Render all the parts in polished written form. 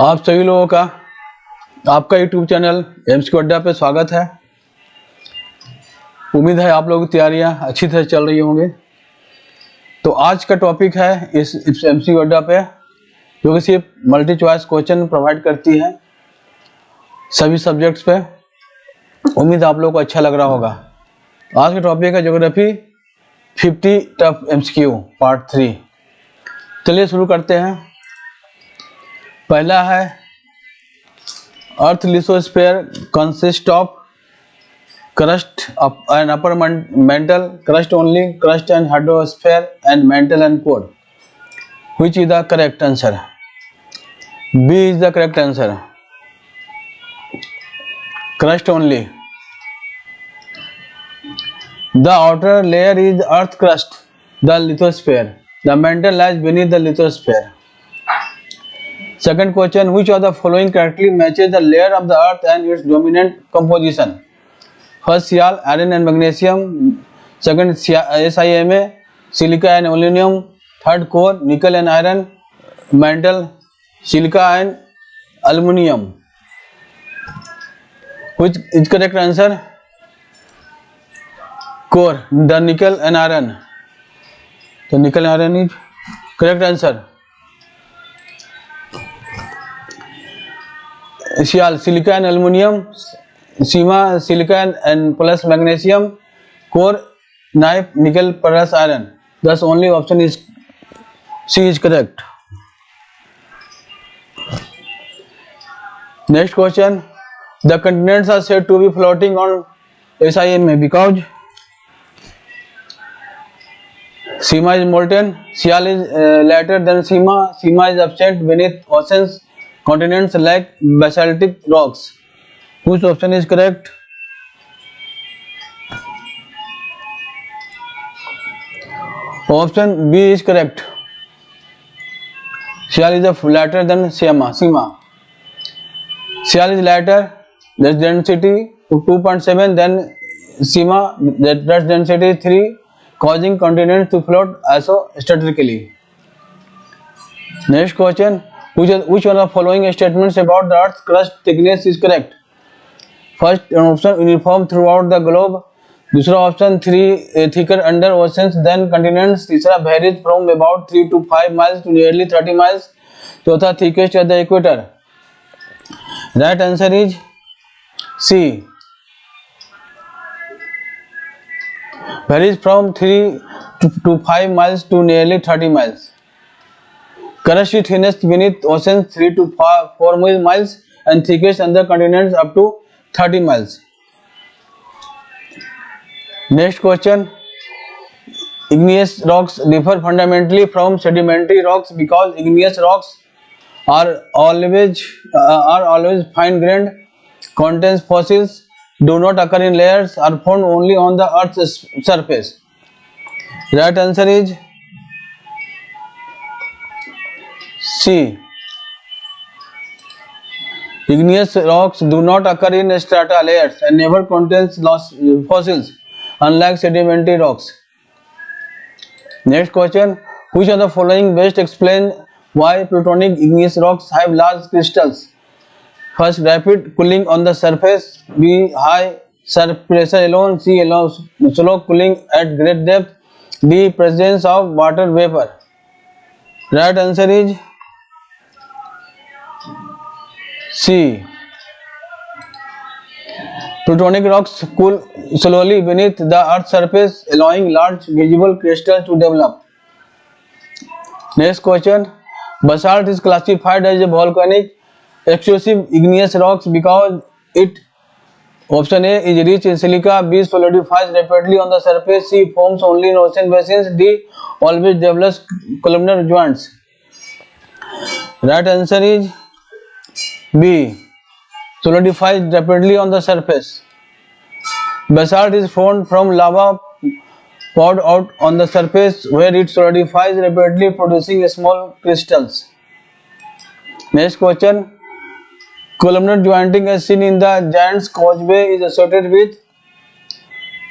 आप सभी लोगों का आपका YouTube चैनल एम्स अड्डा पे स्वागत है। उम्मीद है आप लोगों की तैयारियां अच्छी तरह चल रही होंगे। तो आज का टॉपिक है इस एमसीक्यू अड्डा पे, जो कि सिर्फ मल्टी चॉइस क्वेश्चन प्रोवाइड करती है सभी सब्जेक्ट्स पे। उम्मीद आप लोगों को अच्छा लग रहा होगा। आज का टॉपिक है ज्योग्राफी 50 टफ एमसीक्यू पार्ट 3। चलिए शुरू करते हैं। पहला है अर्थ lithosphere consist of crust and upper mantle, crust only, crust and hydrosphere, and mantle and core. Which is the correct answer? B is the correct answer. Crust only. The outer layer is earth crust, the lithosphere. The mantle lies beneath the lithosphere. Second question: which of the following correctly matches the layer of the earth and its dominant composition? First, Sial, iron and magnesium. Second, SiMa, silica and aluminum. Third, core, nickel and iron. Mantle, silica and aluminum. Which is correct answer? Core, the nickel and iron. The nickel and iron is correct answer. Sial, silica and aluminum. Sima, silicon and plus magnesium. Core, knife, nickel plus iron. Thus only option is C is correct. Next question: the continents are said to be floating on SiMa because Sima is molten, Sial is lighter than Sima, Sima is absent beneath oceans, continents lack basaltic rocks. Which option is correct? Option B is correct. Sial is lighter than Sima. Sial is lighter, that's density 2.7, then Sima, that's density 3, causing continents to float isostatically. Next question: which one of the following statements about the Earth's crust thickness is correct? First option uniform throughout the globe. दूसरा option 3 thicker under oceans than continents. तीसरा varies from about 3 to 5 miles to nearly 30 miles. चौथा thickest at the equator. Right answer is C. Varies from 3 to 5 miles to nearly 30 miles. Crust is thinnest beneath oceans 3 to 4 miles and thickest under continents up to 30 miles. Next question: igneous rocks differ fundamentally from sedimentary rocks because igneous rocks are always fine-grained, contains fossils, do not occur in layers, are found only on the Earth's surface. Right answer is C. Igneous rocks do not occur in strata layers and never contains fossils, unlike sedimentary rocks. Next question: which of the following best explain why plutonic igneous rocks have large crystals? First, rapid cooling on the surface. B, high surface pressure alone. C, slow cooling at great depth. D, presence of water vapor. Right answer is C. Plutonic rocks cool slowly beneath the Earth's surface, allowing large visible crystals to develop. Next question: basalt is classified as a volcanic explosive igneous rocks because it, option A, is rich in silica, B, solidifies rapidly on the surface, C, forms only in ocean basins, D, always develops columnar joints. Right answer is B, solidifies rapidly on the surface. Basalt is formed from lava poured out on the surface where it solidifies rapidly, producing small crystals. Next question: columnar jointing as seen in the Giant's Causeway is associated with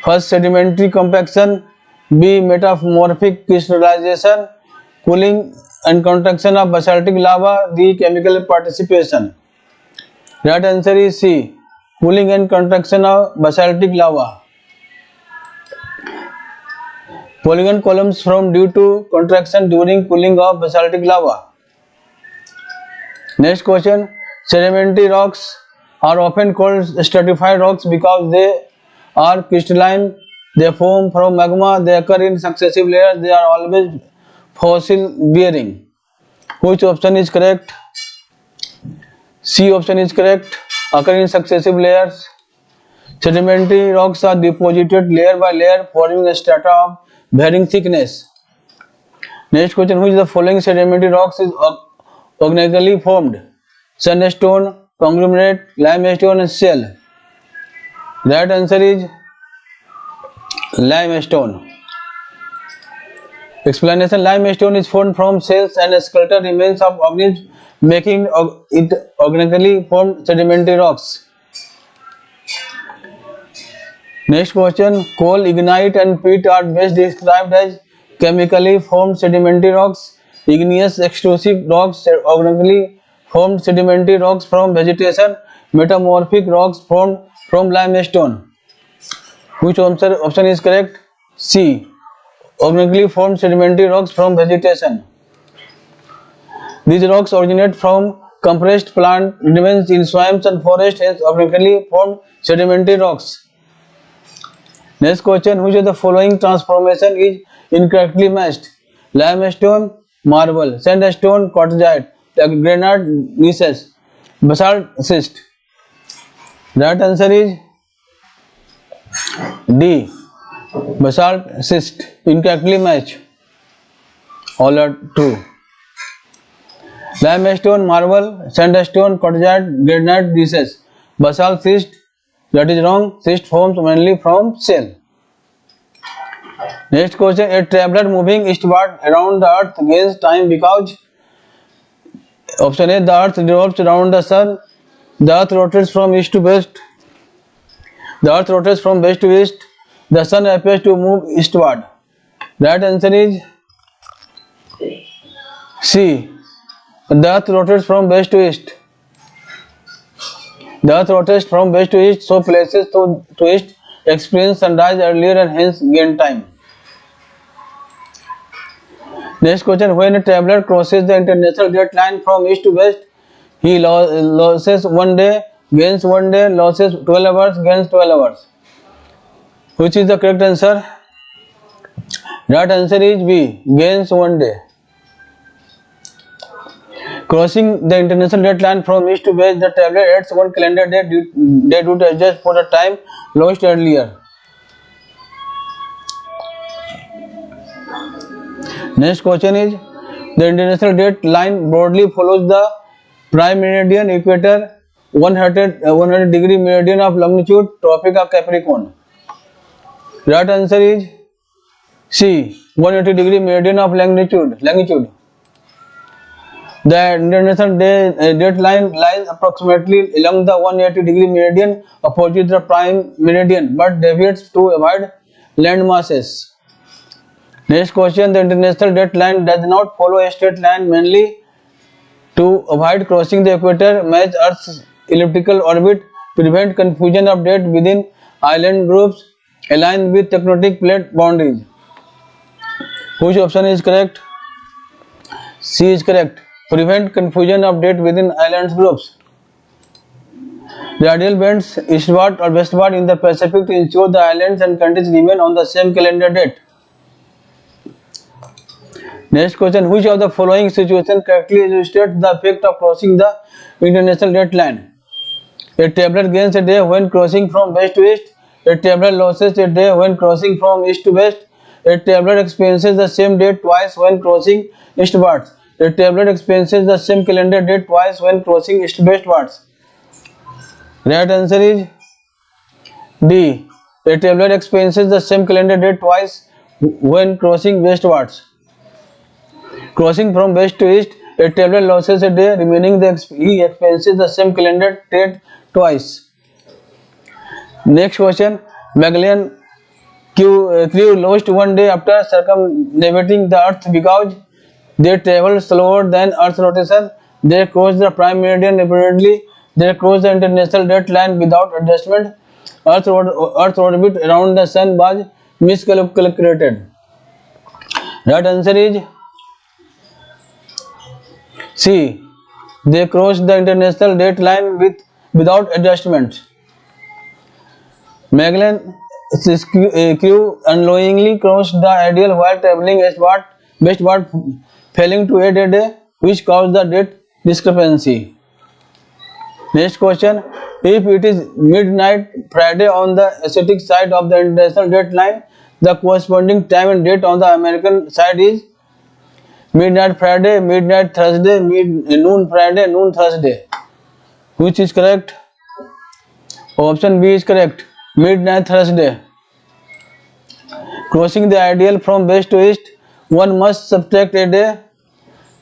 first, sedimentary compaction, B, metamorphic crystallization, cooling and contraction of basaltic lava, the chemical participation. Right answer is C. Cooling and contraction of basaltic lava. Polygon columns form due to contraction during cooling of basaltic lava. Next question. Sedimentary rocks are often called stratified rocks because they are crystalline, they form from magma, they occur in successive layers, they are always fossil bearing. Which option is correct? C option is correct. Occur in successive layers. Sedimentary rocks are deposited layer by layer, forming a strata of varying thickness. Next question. Which of the following sedimentary rocks is organically formed? Sandstone, conglomerate, limestone, and shale. Right answer is limestone. Explanation. Limestone is formed from shells and skeletal remains of organisms, making it organically formed sedimentary rocks. Next question. Coal, ignite, and peat are best described as chemically formed sedimentary rocks. Igneous extrusive rocks, organically formed sedimentary rocks from vegetation. Metamorphic rocks formed from limestone. Which option is correct? C. Organically formed sedimentary rocks from vegetation. These rocks originate from compressed plant remains in swamps and forests, hence organically formed sedimentary rocks. Next question. Which of the following transformation is incorrectly matched? Limestone, marble, sandstone, quartzite, granite, gneiss, basalt, schist. Right answer is D. Basalt, schist. Incorrectly matched. All are true. Limestone, marble, sandstone, quartzite, granite, gneiss, basalt, schist. That is wrong. Schist forms mainly from shale. Next question. A traveler moving eastward around the earth gains time because option A. The earth revolves around the sun. The earth rotates from east to west. The earth rotates from west to east. The sun appears to move eastward. Right answer is C. The earth rotates from west to east. The earth rotates from west to east, so places to east experience sunrise earlier and hence gain time. Next question. When a traveler crosses the international date line from east to west, he loses 1 day, gains 1 day, loses 12 hours, gains 12 hours. Which is the correct answer? Right answer is B. Gains 1 day. Crossing the international date line from east to west, the traveler adds 1 calendar day due to adjust for the time lost earlier. Next question is, the international date line broadly follows the prime meridian, equator, 100 degree meridian of longitude, Tropic of Capricorn. Right answer is C. 180 degree meridian of longitude. The international date line lies approximately along the 180 degree meridian opposite the prime meridian, but deviates to avoid land masses. Next question. The international date line does not follow a straight line, mainly to avoid crossing the equator, match Earth's elliptical orbit, prevent confusion of date within island groups, align with tectonic plate boundaries. Which option is correct? C is correct. Prevent confusion of date within island groups. Radial bends eastward or westward in the Pacific to ensure the islands and countries remain on the same calendar date. Next question. Which of the following situations correctly illustrates the effect of crossing the international date line? A traveler gains a day when crossing from west to east. A traveler loses a day when crossing from east to west. A traveler experiences the same day twice when crossing eastwards. A traveler experiences the same calendar day twice when crossing east-westwards. Right answer is D. A traveler experiences the same calendar day twice when crossing westwards. Crossing from west to east, a traveler loses a day, remaining he experiences the same calendar date twice. Next question. Magellan crew lost 1 day after circumnavigating the earth because They travel slower than Earth's rotation. They cross the prime meridian repeatedly. They cross the international date line without adjustment. Earth orbit around the sun was miscalculated. Right answer is C. They crossed the international date line without adjustment. Magellan crew unknowingly crossed the ideal while traveling westward, failing to aid a day, which caused the date discrepancy. Next question: if it is midnight Friday on the Asiatic side of the international date line, the corresponding time and date on the American side is midnight Friday, midnight Thursday, noon Friday, noon Thursday. Which is correct? Option B is correct. Midnight Thursday. Crossing the ideal from west to east, one must subtract a day.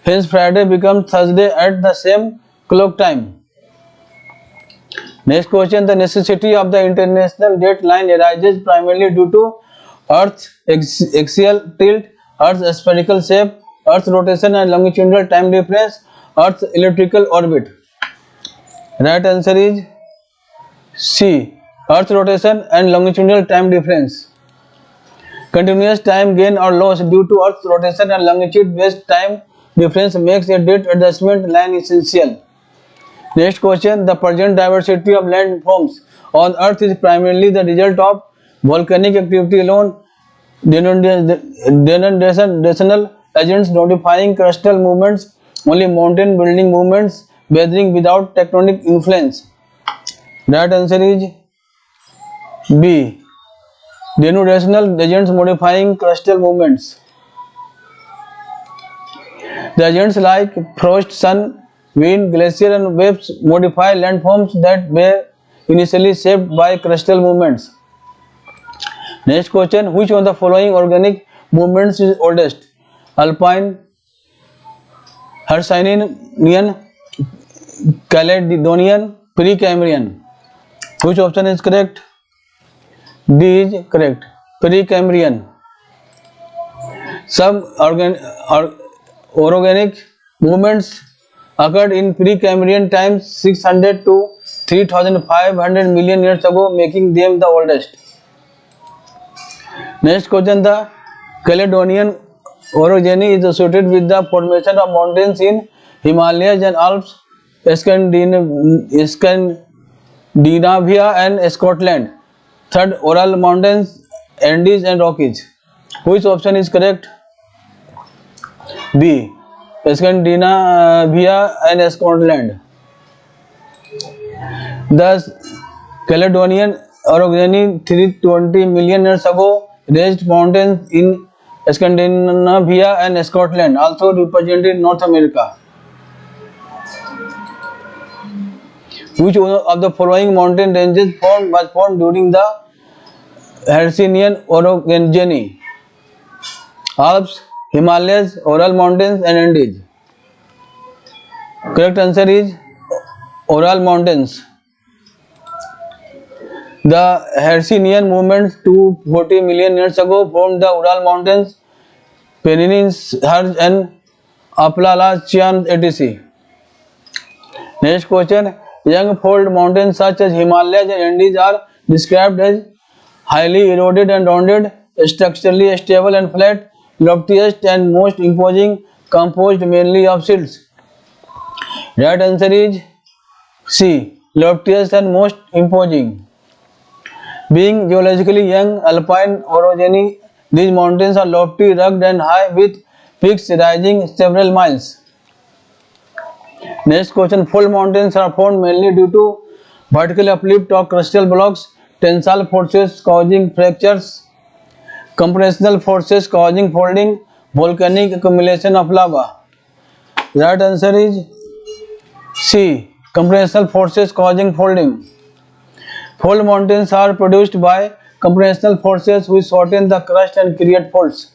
Hence Friday becomes Thursday at the same clock time. Next question: the necessity of the international date line arises primarily due to Earth's axial tilt, Earth's spherical shape, Earth's rotation and longitudinal time difference, Earth's elliptical orbit. Right answer is C. Earth rotation and longitudinal time difference. Continuous time gain or loss due to Earth's rotation and longitude-based time difference makes a date adjustment line essential. Next question: the present diversity of landforms on Earth is primarily the result of volcanic activity alone, denudation agents modifying crustal movements, only mountain building movements, weathering without tectonic influence. Right answer is B. Denudational agents modifying crustal movements. The agents like frost, sun, wind, glacier and waves modify landforms that were initially shaped by crustal movements. Next question: which of the following organic movements is oldest? Alpine, Hercynian, Caledonian, Precambrian. Which option is correct? D is correct. Precambrian. Some organic movements occurred in Precambrian times 600 to 3500 million years ago, making them the oldest. Next question: the Caledonian orogeny is associated with the formation of mountains in Himalayas and Alps, Scandinavia and Scotland. Third, Ural Mountains, Andes and Rockies. Which option is correct? B. Scandinavia and Scotland. Thus, Caledonian orogeny 320 million years ago raised mountains in Scandinavia and Scotland, also represented North America. Which of the following mountain ranges was formed during the Hercynian orogeny? Alps, Himalayas, Ural Mountains and Andes. Correct answer is Ural Mountains. The Hercynian movements 240 million years ago formed the Ural Mountains, Pennines, Harz and Appalachian etc. Next question: young fold mountains such as Himalayas and Andes are described as highly eroded and rounded, structurally stable and flat, loftiest and most imposing, composed mainly of silts. Right answer is C. Loftiest and most imposing. Being geologically young, alpine orogeny, these mountains are lofty, rugged and high with peaks rising several miles. Next question: fold mountains are formed mainly due to vertical uplift of crustal blocks, tensile forces causing fractures, compressional forces causing folding, volcanic accumulation of lava. Right answer is C. Compressional forces causing folding. Fold mountains are produced by compressional forces which shorten the crust and create folds.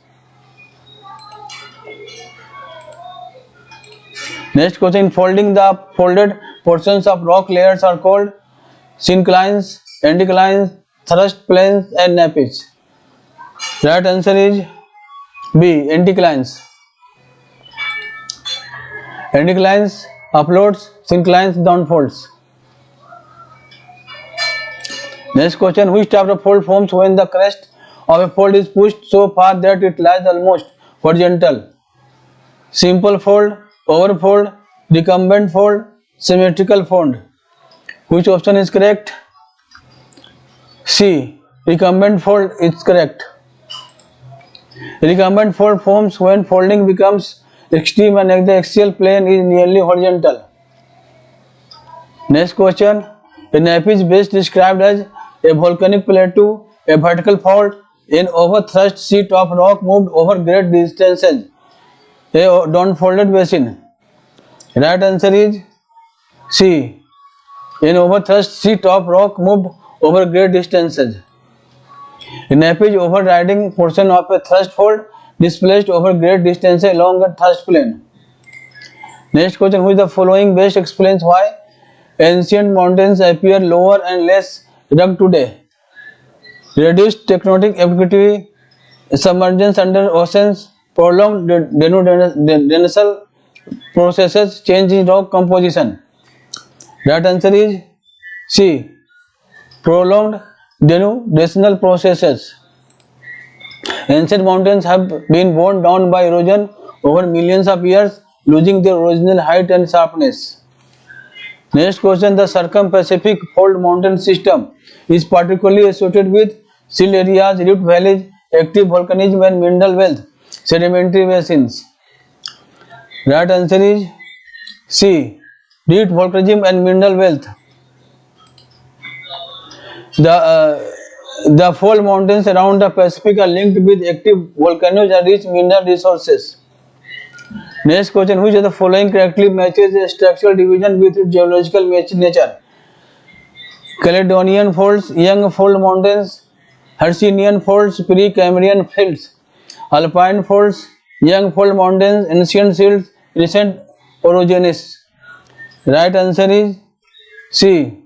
Next question: folding, the folded portions of rock layers are called synclines, anticlines, thrust planes and nappes. Right answer is B. Anticlines. Anticlines, uploads, synclines, downfolds. Next question, which type of fold forms when the crest of a fold is pushed so far that it lies almost horizontal? Simple fold, overfold, recumbent fold, symmetrical fold. Which option is correct? C. Recumbent fold is correct. Recumbent fold forms when folding becomes extreme and the axial plane is nearly horizontal. Next question, a nape is best described as a volcanic plateau, a vertical fault, an overthrust sheet of rock moved over great distances, a downfolded basin. Right answer is C. An overthrust sheet of rock moved over great distances. A nape is overriding portion of a thrust fold displaced over great distances along a thrust plane. Next question, which the following best explains why ancient mountains appear lower and less rugged today? Reduced tectonic activity, submergence under oceans, prolonged denudal processes, change in rock composition. Right answer is C. Prolonged denudational processes. Ancient mountains have been worn down by erosion over millions of years, losing their original height and sharpness. Next question, the Circum-Pacific Fold Mountain System is particularly associated with sill areas, rift valleys, active volcanism and mineral wealth, sedimentary basins. Right answer is C. Rift volcanism and mineral wealth. The fold mountains around the Pacific are linked with active volcanoes and rich mineral resources. Next question, which of the following correctly matches a structural division with its geological nature? Caledonian folds, young fold mountains, Hercynian folds, Precambrian fields, Alpine folds, young fold mountains, ancient silts, recent orogenes. Right answer is C.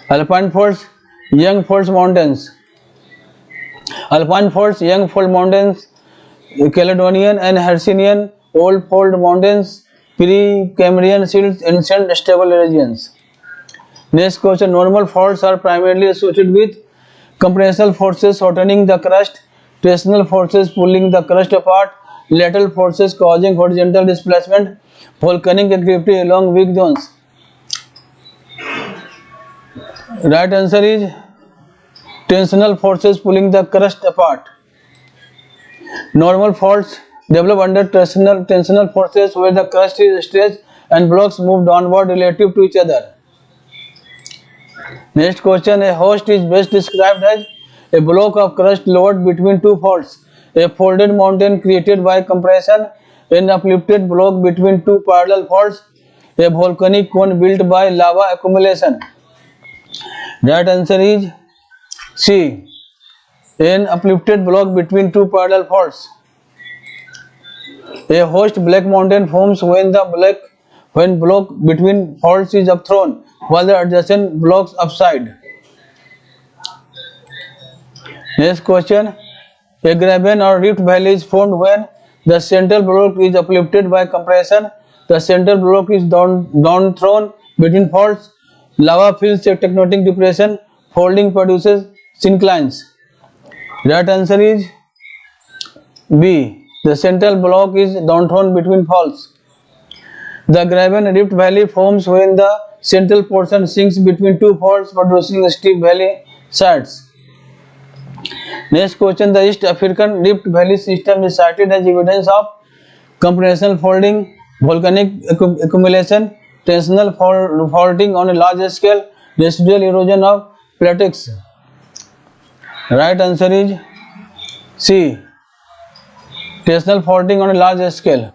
Alpine folds, young folds mountains. Alpine folds, young fold mountains, Caledonian and Hercynian old fold mountains, Precambrian silts, ancient stable regions. Next question, normal faults are primarily associated with compressional forces shortening the crust, tensional forces pulling the crust apart, lateral forces causing horizontal displacement, volcanic activity along weak zones. Right answer is tensional forces pulling the crust apart. Normal faults develop under tensional forces where the crust is stretched and blocks move downward relative to each other. Next question, a host is best described as a block of crust lowered between two faults, a folded mountain created by compression, an uplifted block between two parallel faults, a volcanic cone built by lava accumulation. Right answer is C. An uplifted block between two parallel faults. A host black mountain forms when block between faults is upthrown while the adjacent blocks upside. Next question, a graben or rift valley is formed when the central block is uplifted by compression, the central block is down thrown between faults, lava fills a tectonic depression, folding produces synclines. Right answer is B. The central block is downthrown between faults. The graben rift valley forms when the central portion sinks between two faults, producing steep valley sides. Next question, the East African Rift Valley system is cited as evidence of compressional folding, volcanic accumulation, tensional faulting on a large scale, residual erosion of plateaus. Right answer is C. Tensional faulting on a large scale.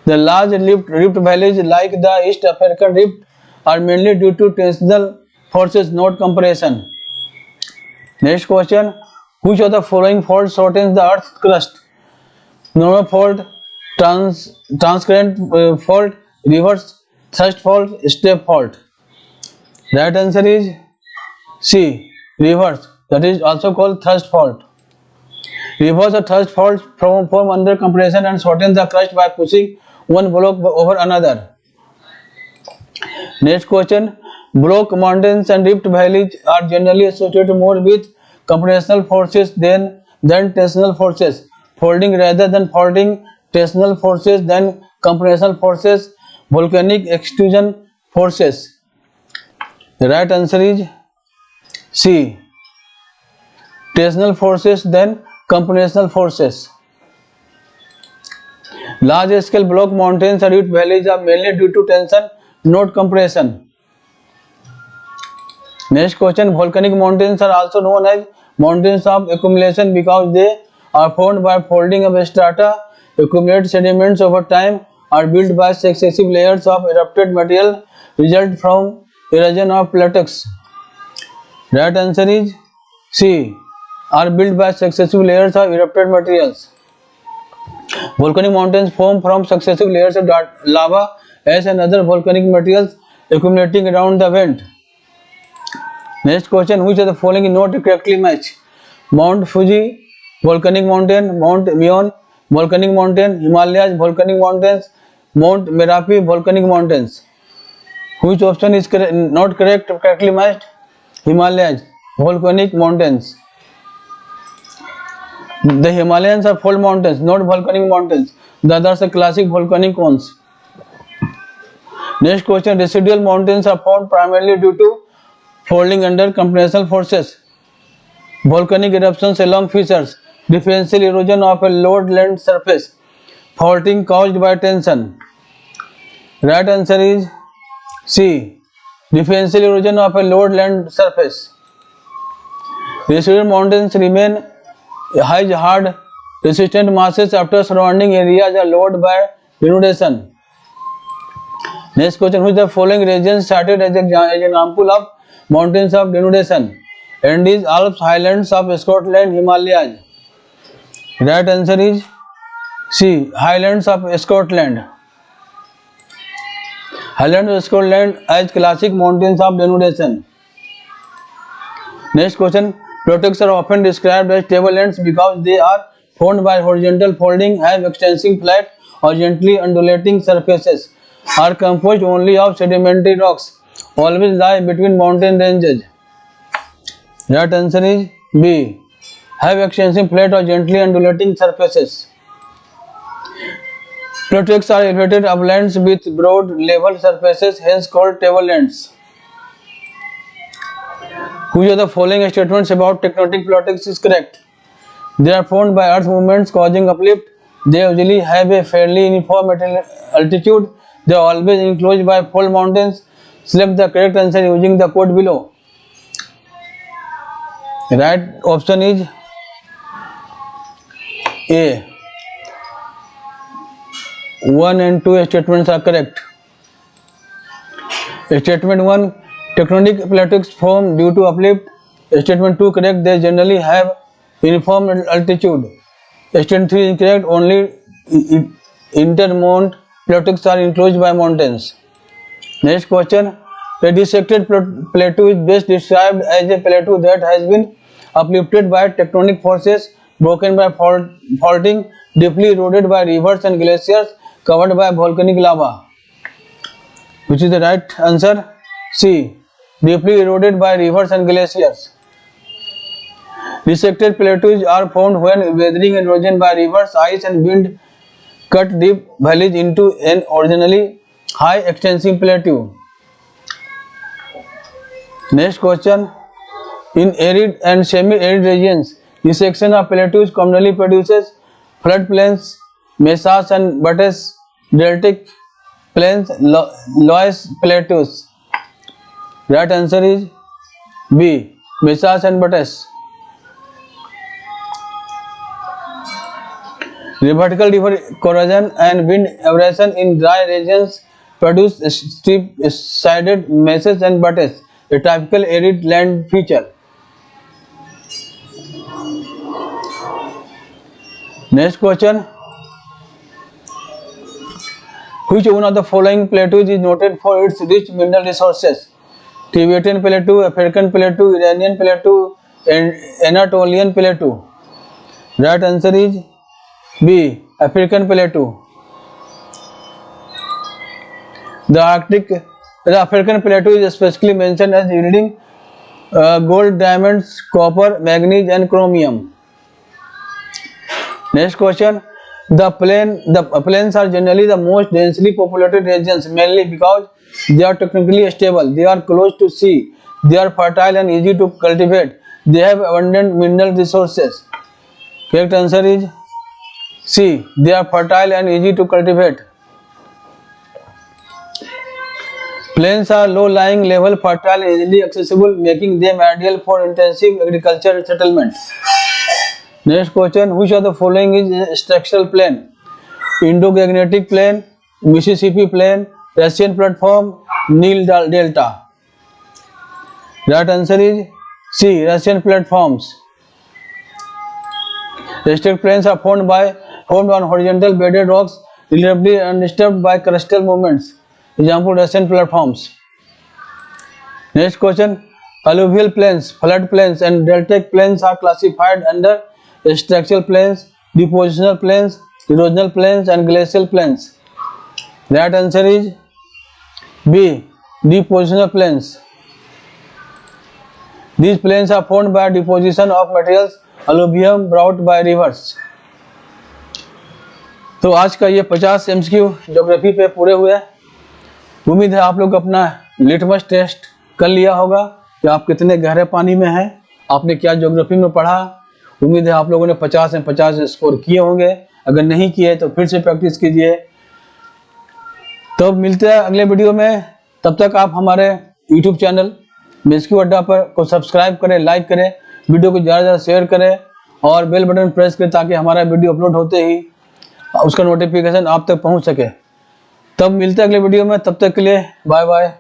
The large rift valleys like the East African Rift are mainly due to tensional forces, not compression. Next question, which of the following faults shortens the Earth's crust? Normal fault, transcurrent fault, reverse thrust fault, step fault. Right answer is C. Reverse, that is also called thrust fault. Reverse or thrust faults form under compression and shorten the crust by pushing one block over another. Next question. Block mountains and rift valleys are generally associated more with compressional forces than tensional forces. Folding rather than faulting, tensional forces than compressional forces, volcanic extrusion forces. The right answer is C. Tensional forces than compressional forces. Large scale block mountains and rift valleys are mainly due to tension, not compression. Next question. Volcanic mountains are also known as mountains of accumulation because they are formed by folding of strata, accumulate sediments over time, are built by successive layers of erupted material, result from erosion of plateaus. Right answer is C. Are built by successive layers of erupted materials. Volcanic mountains form from successive layers of lava, ash and other volcanic materials accumulating around the vent. Next question. Which of the following is not correctly matched? Mount Fuji, volcanic mountain. Mount Meon, volcanic mountain. Himalayas, volcanic mountains. Mount Merapi, volcanic mountains. Which option is not correctly matched? Himalayas, volcanic mountains. The Himalayas are fold mountains, not volcanic mountains. The others are classic volcanic cones. Next question. Residual mountains are formed primarily due to folding under compressional forces, volcanic eruptions along fissures, differential erosion of a load land surface, faulting caused by tension. Right answer is C. Differential erosion of a load land surface. Residual mountains remain high hard resistant masses after surrounding areas are lowered by denudation. Next question. Which of the following regions started as an example of mountains of denudation? Andes, Alps, Highlands of Scotland, Himalayas. Right answer is C. Highlands of Scotland. Highlands of Scotland as classic mountains of denudation. Next question. Plateaus are often described as tablelands because they are formed by horizontal folding, have extensive flat or gently undulating surfaces, are composed only of sedimentary rocks, always lie between mountain ranges. Right answer is B. Have extensive flat or gently undulating surfaces. Plateaus are elevated uplands with broad level surfaces, hence called tablelands. Which of the following statements about tectonic plateaus is correct? They are formed by earth movements causing uplift. They usually have a fairly uniform altitude. They are always enclosed by fold mountains. Select the correct answer using the code below. Right option is A. 1 and 2 statements are correct. Statement 1. Tectonic plateaus form due to uplift. Statement 2 correct. They generally have uniform altitude. Statement 3 incorrect. Only intermount plateaus are enclosed by mountains. Next question. A dissected plateau is best described as a plateau that has been uplifted by tectonic forces, broken by faulting, deeply eroded by rivers and glaciers, covered by volcanic lava. Which is the right answer? C. Deeply eroded by rivers and glaciers. Dissected plateaus are formed when weathering and erosion by rivers, ice and wind cut deep valleys into an originally high extensive plateau. Next question. In arid and semi-arid regions, dissection of plateaus commonly produces floodplains, mesas and buttes, deltic plains, loess plateaus. Right answer is B. Mesas and buttes. Vertical river corrosion and wind abrasion in dry regions produce steep-sided mesas and buttes, a typical arid land feature. Next question. Which one of the following plateaus is noted for its rich mineral resources? Tibetan Plateau, African Plateau, Iranian Plateau, and Anatolian Plateau. Right answer is B. African Plateau. The African plateau is especially mentioned as yielding gold, diamonds, copper, manganese, and chromium. Next question. The plains are generally the most densely populated regions, mainly because they are technically stable, they are close to sea, they are fertile and easy to cultivate, they have abundant mineral resources. Correct answer is C. They are fertile and easy to cultivate. Plains are low-lying, level, fertile, and easily accessible, making them ideal for intensive agriculture settlement. Next question. Which of the following is structural plain? Indo-Gangetic plain, Mississippi plain, Russian platform, Nile delta. Right answer is C. Russian platforms. Resting plains are formed on horizontal bedded rocks, relatively undisturbed by crustal movements. Example: Russian platforms. Next question. Alluvial plains, flood plains, and deltaic plains are classified under structural plains, depositional plains, erosional plains, and glacial plains. Right answer is B. Depositional plains. These plains are formed by deposition of materials alluvium brought by rivers. तो आज का ये 50 MCQ geography पे पूरे हुए। उम्मीद है आप लोग अपना लिटमस टेस्ट कर लिया होगा कि आप कितने गहरे पानी में हैं, आपने क्या ज्योग्राफी में पढ़ा। उम्मीद है आप लोगों ने 50 में 50 स्कोर किए होंगे। अगर नहीं किए तो फिर से प्रैक्टिस कीजिए। तो मिलते हैं अगले वीडियो में। तब तक आप हमारे YouTube चैनल MSQ अड्डा पर को सब्सक्राइब करें, लाइक करें, वीडियो को ज़्यादा से शेयर करें और बेल बटन प्रेस करें ताकि हमारा वीडियो अपलोड होते ही उसका नोटिफिकेशन आप तक पहुंच सके। तब मिलते हैं अगले वीडियो में। तब तक के लिए बाय बाय।